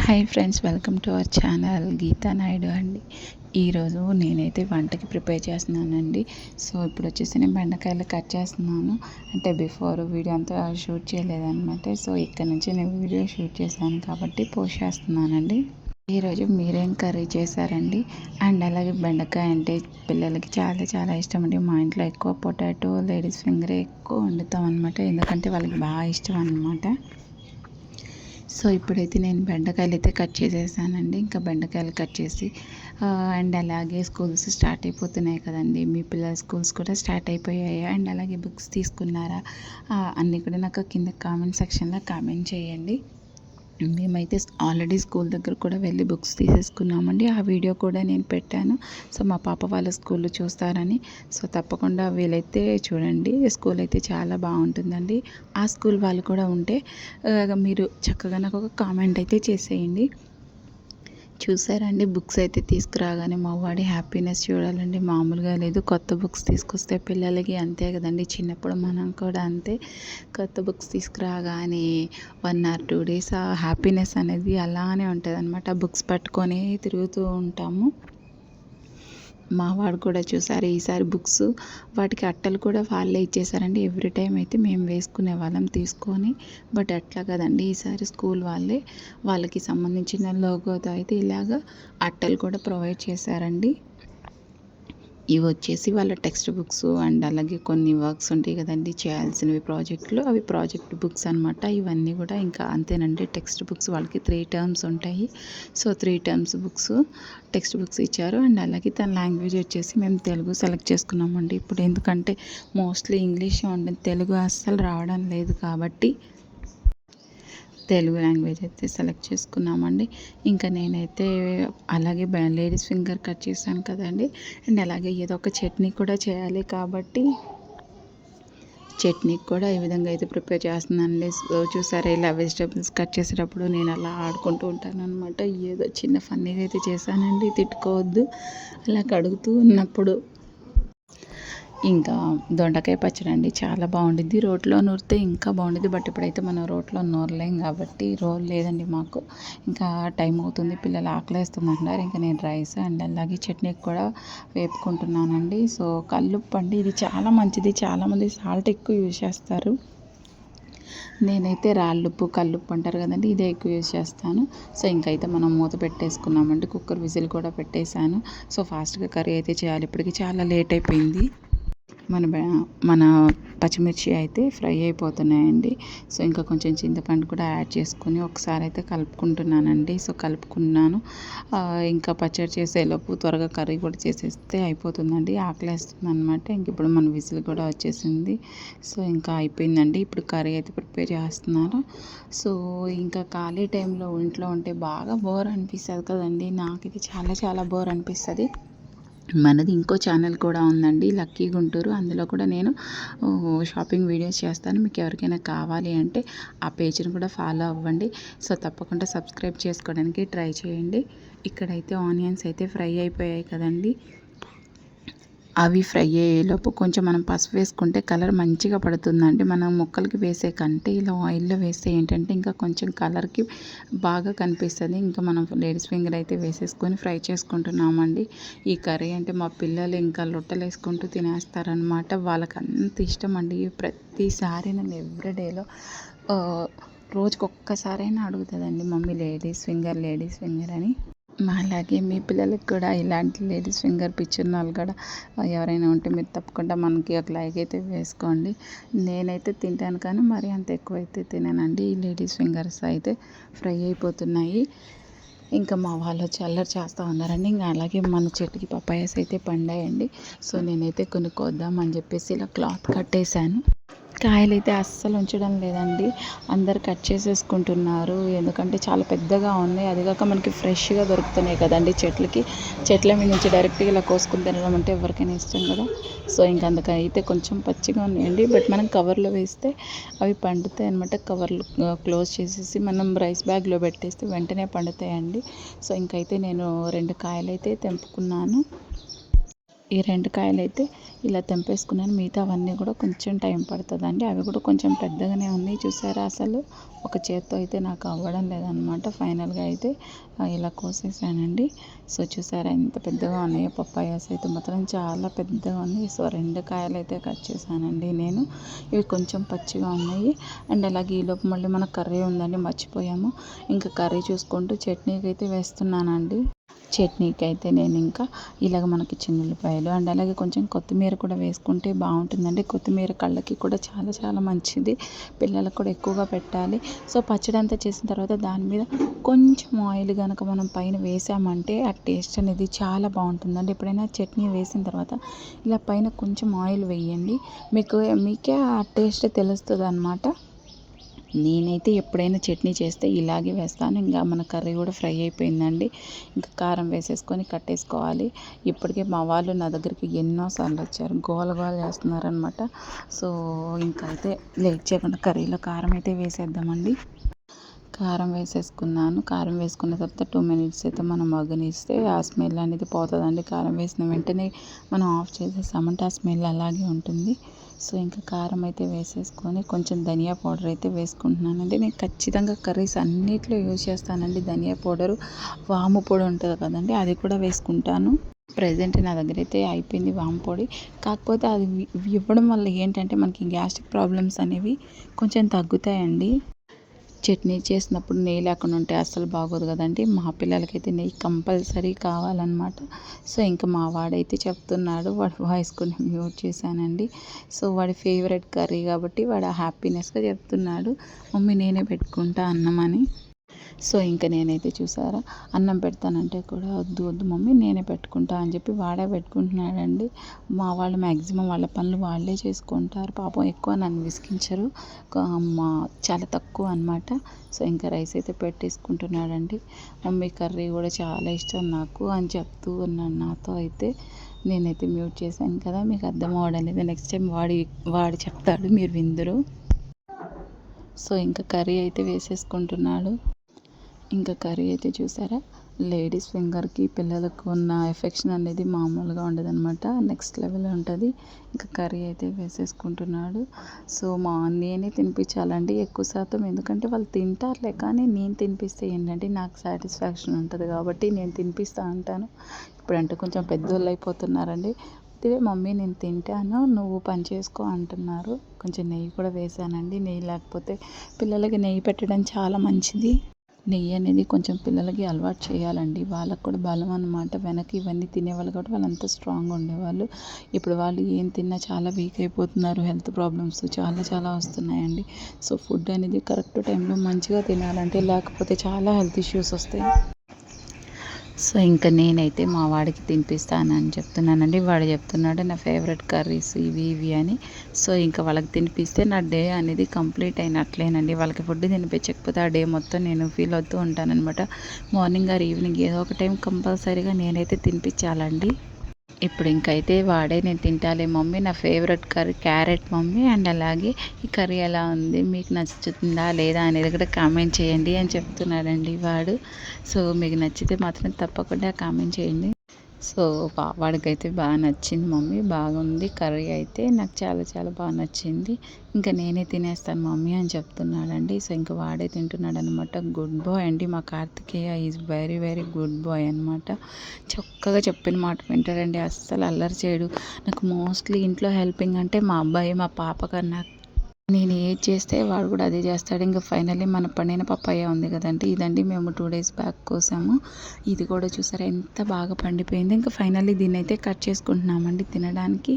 Hi friends, welcome to our channel Geetha Naidu అండి. ఈరోజు నేనైతే వంటకి ప్రిపేర్ చేస్తున్నానండి. సో ఇప్పుడు వచ్చేసి నేను బెండకాయలు కట్ చేస్తున్నాను. అంటే బిఫోర్ వీడియో అంతా షూట్ చేయలేదన్నమాట. సో ఇక్కడ నుంచి నేను వీడియో షూట్ చేశాను కాబట్టి పోస్ట్ చేస్తున్నానండి. ఈరోజు మీరేం కర్రీ చేశారండి? అండ్ అలాగే బెండకాయ అంటే పిల్లలకి చాలా చాలా ఇష్టం అండి. మా ఇంట్లో ఎక్కువ పొటాటో, లేడీస్ ఫింగర్ ఎక్కువ వండుతాం అనమాట. ఎందుకంటే వాళ్ళకి బాగా ఇష్టం అనమాట. సో ఇప్పుడైతే నేను బెండకాయలు అయితే కట్ చేసేసానండి. ఇంకా బెండకాయలు కట్ చేసి అండ్ అలాగే స్కూల్స్ స్టార్ట్ అయిపోతున్నాయి కదండి. మీ పిల్లల స్కూల్స్ కూడా స్టార్ట్ అయిపోయాయి. అండ్ అలాగే బుక్స్ తీసుకున్నారా అన్నీ కూడా నాకు కింద కామెంట్ సెక్షన్లో కామెంట్ చేయండి. మేమైతే ఆల్రెడీ స్కూల్ దగ్గర కూడా వెళ్ళి బుక్స్ తీసేసుకున్నామండి. ఆ వీడియో కూడా నేను పెట్టాను. సో మా పాప వాళ్ళ స్కూల్లో చూస్తారని. సో తప్పకుండా వీలైతే చూడండి. స్కూల్ అయితే చాలా బాగుంటుందండి. ఆ స్కూల్ వాళ్ళు కూడా ఉంటే మీరు చక్కగా నాకు ఒక కామెంట్ అయితే చేసేయండి. చూసారండి, బుక్స్ అయితే తీసుకురాగానే మా వాడి హ్యాపీనెస్ చూడాలండి, మామూలుగా లేదు. కొత్త బుక్స్ తీసుకొస్తే పిల్లలకి అంతే కదండి, చిన్నప్పుడు మనం కూడా అంతే. కొత్త బుక్స్ తీసుకురాగానే 1 or 2 days ఆ హ్యాపీనెస్ అనేది అలానే ఉంటుంది అనమాట. బుక్స్ పట్టుకొని తిరుగుతూ ఉంటాము. మా వాడు కూడా చూసారు ఈసారి బుక్స్, వాటికి అట్టలు కూడా వాళ్ళే ఇచ్చేసారండి. ఎవ్రీ టైం అయితే మేము వేసుకునే వాళ్ళం తీసుకొని, బట్ అట్లా కదండి, ఈసారి స్కూల్ వాళ్ళకి సంబంధించిన లోగోతో అయితే ఇలాగ అట్టలు కూడా ప్రొవైడ్ చేశారండి. ఇవి వచ్చేసి వాళ్ళ టెక్స్ట్ బుక్స్ అండ్ అలాగే కొన్ని వర్క్స్ ఉంటాయి కదండి చేయాల్సినవి ప్రాజెక్టులు, అవి ప్రాజెక్ట్ బుక్స్ అనమాట. ఇవన్నీ కూడా ఇంకా అంతేనండి. టెక్స్ట్ బుక్స్ వాళ్ళకి 3 terms ఉంటాయి. So 3 terms books text books ఇచ్చారు. అండ్ అలాగే తన లాంగ్వేజ్ వచ్చేసి మేము తెలుగు సెలెక్ట్ చేసుకున్నామండి. ఇప్పుడు ఎందుకంటే మోస్ట్లీ ఇంగ్లీష్ ఉంటుంది, తెలుగు అస్సలు రావడం లేదు కాబట్టి తెలుగు లాంగ్వేజ్ అయితే సెలెక్ట్ చేసుకున్నామండి. ఇంకా నేనైతే అలాగే లేడీస్ ఫింగర్ కట్ చేశాను కదండి. అండ్ అలాగే ఏదో ఒక చట్నీ కూడా చేయాలి కాబట్టి చట్నీకి కూడా ఈ విధంగా అయితే ప్రిపేర్ చేస్తున్నానండి. సో చూసారా, ఇలా వెజిటేబుల్స్ కట్ చేసేటప్పుడు నేను అలా ఆడుకుంటూ ఉంటాను అనమాట. ఏదో చిన్న ఫన్నీగా అయితే చేశానండి, తిట్టుకోవద్దు. అలా కడుగుతూ ఉన్నప్పుడు ఇంకా దొండకాయ పచ్చడి అండి, చాలా బాగుండిద్ది. రోట్లో నూరితే ఇంకా బాగుండిద్ది. బట్ ఇప్పుడైతే మనం రోట్లో నూరలేం కాబట్టి రోల్ లేదండి మాకు. ఇంకా టైం అవుతుంది, పిల్లలు ఆకలేస్తుంది అంటున్నారు. ఇంకా నేను రైస్ అండ్ అలాగే చట్నీకి కూడా వేపుకుంటున్నానండి. సో కల్లుప్పు అండి, ఇది చాలా మంచిది. చాలామంది సాల్ట్ ఎక్కువ యూజ్ చేస్తారు. నేనైతే రాళ్ళుప్పు, కల్లుప్పు అంటారు కదండి, ఇదే ఎక్కువ యూజ్ చేస్తాను. సో ఇంకైతే మనం మూత పెట్టేసుకున్నామండి. కుక్కర్ విజిల్ కూడా పెట్టేశాను. సో ఫాస్ట్గా కర్రీ అయితే చేయాలి. ఇప్పటికి చాలా లేట్ అయిపోయింది. మన పచ్చిమిర్చి అయితే ఫ్రై అయిపోతున్నాయండి. సో ఇంకా కొంచెం చింతపండు కూడా యాడ్ చేసుకొని ఒకసారి అయితే కలుపుకుంటున్నానండి. సో కలుపుకున్నాను. ఇంకా పచ్చడి చేసేలోపు త్వరగా కర్రీ కూడా చేసేస్తే అయిపోతుందండి. ఆకలేస్తుంది అనమాట. ఇంక ఇప్పుడు మన విజిల్ కూడా వచ్చేసింది. సో ఇంకా అయిపోయిందండి. ఇప్పుడు కర్రీ అయితే ప్రిపేర్ చేస్తున్నారు. సో ఇంకా ఖాళీ టైంలో ఇంట్లో ఉంటే బాగా బోర్ అనిపిస్తుంది కదండి. నాకైతే చాలా చాలా బోర్ అనిపిస్తుంది. మనది ఇంకో ఛానల్ కూడా ఉందండి, లక్కీ గుంటూరు. అందులో కూడా నేను షాపింగ్ వీడియోస్ చేస్తాను. మీకు ఎవరికైనా కావాలి అంటే ఆ పేజ్ని కూడా ఫాలో అవ్వండి. సో తప్పకుండా సబ్స్క్రైబ్ చేసుకోవడానికి ట్రై చేయండి. ఇక్కడైతే ఆనియన్స్ అయితే ఫ్రై అయిపోయాయి కదండి. అవి ఫ్రై అయ్యేలోపు కొంచెం మనం పసుపు వేసుకుంటే కలర్ మంచిగా పడుతుందండి. మనం ముక్కలకి వేసే కంటే ఇలా ఆయిల్లో వేస్తే ఏంటంటే ఇంకా కొంచెం కలర్కి బాగా కనిపిస్తుంది. ఇంకా మనం లేడీస్ ఫింగర్ అయితే వేసేసుకొని ఫ్రై చేసుకుంటున్నామండి. ఈ కర్రీ అంటే మా పిల్లలు ఇంకా లొట్టలు వేసుకుంటూ తినేస్తారనమాట. వాళ్ళకి అంత ఇష్టం అండి. ప్రతిసారి నన్ను ఎవ్రీడేలో రోజుకి ఒక్కసారైనా అడుగుతుందండి, మమ్మీ లేడీస్ ఫింగర్ అని. అలాగే మీ పిల్లలకి కూడా ఇలాంటి లేడీస్ ఫింగర్ పిచ్చున్న వాళ్ళు కూడా ఎవరైనా ఉంటే మీరు తప్పకుండా మనకి ఒక లైక్ అయితే వేసుకోండి. నేనైతే తింటాను కానీ మరి అంత ఎక్కువ అయితే తినానండి. ఈ లేడీస్ ఫింగర్స్ అయితే ఫ్రై అయిపోతున్నాయి. ఇంకా మా వాళ్ళు వచ్చి అల్లరి చేస్తూ ఉన్నారండి. ఇంకా అలాగే మన చెట్టుకి పపాయాస్ అయితే పండాయండి. సో నేనైతే కొన్ని కోద్దామని చెప్పేసి ఇలా క్లాత్ కట్టేశాను. కాయలైతే అస్సలు ఉంచడం లేదండి, అందరు కట్ చేసేసుకుంటున్నారు. ఎందుకంటే చాలా పెద్దగా ఉన్నాయి. అది కాక మనకి ఫ్రెష్గా దొరుకుతున్నాయి కదండి చెట్ల మీద నుంచి డైరెక్ట్గా ఇలా కోసుకుని తినడం అంటే ఎవరికైనా ఇష్టం కదా. సో ఇంకా అందుకైతే కొంచెం పచ్చిగా ఉన్నాయండి. బట్ మనం కవర్లో వేస్తే అవి పండుతాయి అనమాట. కవర్లు క్లోజ్ చేసేసి మనం రైస్ బ్యాగ్లో పెట్టేస్తే వెంటనే పండుతాయండి. సో ఇంకైతే నేను 2 కాయలు అయితే తెంపుకున్నాను. ఈ 2 కాయలైతే ఇలా తెంపేసుకున్నాను. మిగతా అవన్నీ కూడా కొంచెం టైం పడుతుందండి. అవి కూడా కొంచెం పెద్దగానే ఉన్నాయి. చూసారా అసలు ఒక చేత్తో అయితే నాకు అవ్వడం లేదనమాట. ఫైనల్గా అయితే ఇలా కోసేసానండి. సో చూసారా ఎంత పెద్దగా ఉన్నాయో. పప్పాయాస్ అయితే మాత్రం చాలా పెద్దగా ఉన్నాయి. సో 2 కాయలు అయితే కట్ చేశానండి నేను. ఇవి కొంచెం పచ్చిగా ఉన్నాయి. అండ్ అలాగే ఈలోపు మళ్ళీ మన కర్రీ ఉందండి, మర్చిపోయాము. ఇంకా కర్రీ చూసుకుంటూ చట్నీకి అయితే వేస్తున్నానండి. చట్నీకి అయితే నేను ఇంకా ఇలాగ మనకి చిన్నుల్లిపాయలు అండ్ అలాగే కొంచెం కొత్తిమీర కూడా వేసుకుంటే బాగుంటుందండి. కొత్తిమీర కళ్ళకి కూడా చాలా చాలా మంచిది. పిల్లలకు కూడా ఎక్కువగా పెట్టాలి. సో పచ్చడి అంతా చేసిన తర్వాత దాని మీద కొంచెం ఆయిల్ కనుక మనం పైన వేసామంటే ఆ టేస్ట్ అనేది చాలా బాగుంటుందండి. ఎప్పుడైనా చట్నీ వేసిన తర్వాత ఇలా పైన కొంచెం ఆయిల్ వేయండి, మీకే ఆ టేస్ట్ తెలుస్తుంది అన్నమాట. నేనైతే ఎప్పుడైనా చట్నీ చేస్తే ఇలాగే వేస్తాను. ఇంకా మన కర్రీ కూడా ఫ్రై అయిపోయిందండి. ఇంకా కారం వేసేసుకొని కట్టేసుకోవాలి. ఇప్పటికే మా వాళ్ళు నా దగ్గరికి ఎన్నోసార్లు వచ్చారు, గోల గోల చేస్తున్నారనమాట. సో ఇంకా అయితే లేట్ చేయకుండా కర్రీలో కారం అయితే వేసేద్దామండి. కారం వేసేసుకున్నాను. కారం వేసుకున్న తర్వాత 2 మినిట్స్ అయితే మనం మగ్గనిస్తే ఆ స్మెల్ అనేది పోతుందండి. కారం వేసిన వెంటనే మనం ఆఫ్ చేసేసామంటే ఆ స్మెల్ అలాగే ఉంటుంది. సో ఇంకా కారం అయితే వేసేసుకొని కొంచెం ధనియా పౌడర్ అయితే వేసుకుంటున్నానండి. నేను ఖచ్చితంగా కర్రీస్ అన్నిట్లో యూజ్ చేస్తానండి ధనియా పౌడరు. వాము పొడి ఉంటుంది కదండి, అది కూడా వేసుకుంటాను. ప్రెజెంట్ నా దగ్గర అయితే అయిపోయింది వాము పొడి. కాకపోతే అది ఇవ్వడం వల్ల ఏంటంటే మనకి గ్యాస్ట్రిక్ ప్రాబ్లమ్స్ అనేవి కొంచెం తగ్గుతాయండి. చట్నీ చేసినప్పుడు నెయ్యి లేకుండా ఉంటే అస్సలు బాగోదు కదండి. మా పిల్లలకైతే నెయ్యి కంపల్సరీ కావాలన్నమాట. సో ఇంకా మా వాడైతే చెప్తున్నాడు, వాడి వాయిస్ కొన్ని మ్యూట్ చేశానండి. సో వాడి ఫేవరెట్ కర్రీ కాబట్టి వాడు హ్యాపీనెస్గా చెప్తున్నాడు, మమ్మీ నేనే పెట్టుకుంటా అన్నం అని. సో ఇంకా నేనైతే చూసారా అన్నం పెడతానంటే కూడా వద్దు వద్దు మమ్మీ నేనే పెట్టుకుంటా అని చెప్పి వాడే పెట్టుకుంటున్నాడండి. మా వాళ్ళు మ్యాక్సిమం వాళ్ళ పనులు వాళ్ళే చేసుకుంటారు. పాపం ఎక్కువ నన్ను విసిగించరు, మా చాలా తక్కువ అనమాట. సో ఇంకా రైస్ అయితే పెట్టేసుకుంటున్నాడండి. మమ్మీ కర్రీ కూడా చాలా ఇష్టం నాకు అని చెప్తూ ఉన్నాడు నాతో. అయితే నేనైతే మ్యూట్ చేశాను కదా, మీకు అర్థం అవ్వడం లేదు. నెక్స్ట్ టైం వాడు చెప్తాడు, మీరు విందురు. సో ఇంకా కర్రీ అయితే వేసేసుకుంటున్నాడు. ఇంకా కర్రీ అయితే చూసారా, లేడీస్ ఫింగర్కి పిల్లలకు ఉన్న ఎఫెక్షన్ అనేది మామూలుగా ఉండదన్నమాట, నెక్స్ట్ లెవెల్ ఉంటుంది. ఇంకా కర్రీ అయితే వేసేసుకుంటున్నాడు. సో నేనే తినిపించాలండి ఎక్కువ శాతం, ఎందుకంటే వాళ్ళు తింటారులే, కానీ నేను తినిపిస్తే ఏంటంటే నాకు సాటిస్ఫాక్షన్ ఉంటుంది కాబట్టి నేను తినిపిస్తూ ఉంటాను. ఇప్పుడంటే కొంచెం పెద్దోళ్ళు అయిపోతున్నారండి. ఇదే మమ్మీ నేను తింటాను, నువ్వు పని చేసుకో అంటున్నారు. కొంచెం నెయ్యి కూడా వేసానండి. నెయ్యి లేకపోతే పిల్లలకి నెయ్యి పెట్టడం చాలా మంచిది. నెయ్యి అనేది కొంచెం పిల్లలకి అలవాటు చేయాలండి, వాళ్ళకు కూడా బలం అన్నమాట. వెనక ఇవన్నీ తినేవాళ్ళు కాబట్టి వాళ్ళు అంత స్ట్రాంగ్గా ఉండేవాళ్ళు. ఇప్పుడు వాళ్ళు ఏం తిన్నా చాలా వీక్ అయిపోతున్నారు, హెల్త్ ప్రాబ్లమ్స్ చాలా చాలా వస్తున్నాయండి. సో ఫుడ్ అనేది కరెక్ట్ టైంలో మంచిగా తినాలంటే, లేకపోతే చాలా హెల్త్ ఇష్యూస్ వస్తాయి. సో ఇంకా నేనైతే మా వాడికి తినిపిస్తానని చెప్తున్నానండి. వాడు చెప్తున్నాడు నా ఫేవరెట్ కర్రీస్ ఇవి అని. సో ఇంకా వాళ్ళకి తినిపిస్తే నా డే అనేది కంప్లీట్ అయినట్లేనండి. వాళ్ళకి ఫుడ్ తినిపించకపోతే ఆ డే మొత్తం నేను ఫీల్ అవుతూ ఉంటానన్నమాట. మార్నింగ్ ఆర్ ఈవినింగ్ ఏదో ఒక టైం కంపల్సరీగా నేనైతే తినిపించాలండి. ఇప్పుడు ఇంకైతే వాడే నేను తింటాలే మమ్మీ, నా favourite curry carrot mummy, and అలాగే ఈ కర్రీ ఎలా ఉంది, మీకు నచ్చుతుందా లేదా అనేది కూడా కామెంట్ చేయండి అని చెప్తున్నాడండి వాడు. సో మీకు నచ్చితే మాత్రం తప్పకుండా కామెంట్ చేయండి. సో వాడికైతే బాగా నచ్చింది మమ్మీ, బాగుంది కర్రీ అయితే, నాకు చాలా చాలా బాగా నచ్చింది, ఇంకా నేనే తినేస్తాను మమ్మీ అని చెప్తున్నాడండి. సో ఇంకా వాడే తింటున్నాడు అనమాట. గుడ్ బాయ్ అండి మా Karthikeya, is very very good boy అనమాట. చక్కగా చెప్పిన మాట వింటాడండి, అస్సలు అల్లరి చేయడు. నాకు మోస్ట్లీ ఇంట్లో హెల్పింగ్ అంటే మా అబ్బాయి మా పాప కన్నా, నేను ఏది చేస్తే వాడు కూడా అదే చేస్తాడు. ఇంకా ఫైనల్లీ మన పండిన పప్పాయ ఉంది కదండి, ఇదండి మేము 2 days బ్యాక్ కోసాము. ఇది కూడా చూసారా ఎంత బాగా పండిపోయింది. ఇంకా ఫైనల్లీ దీన్ని అయితే కట్ చేసుకుంటున్నామండి తినడానికి.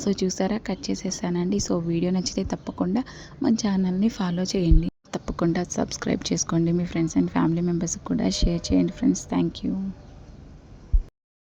సో చూసారా కట్ చేసేసానండి. సో వీడియో నచ్చితే తప్పకుండా మన ఛానల్ని ఫాలో చేయండి, తప్పకుండా సబ్స్క్రైబ్ చేసుకోండి. మీ ఫ్రెండ్స్ అండ్ ఫ్యామిలీ మెంబర్స్కి కూడా షేర్ చేయండి ఫ్రెండ్స్. Thank you.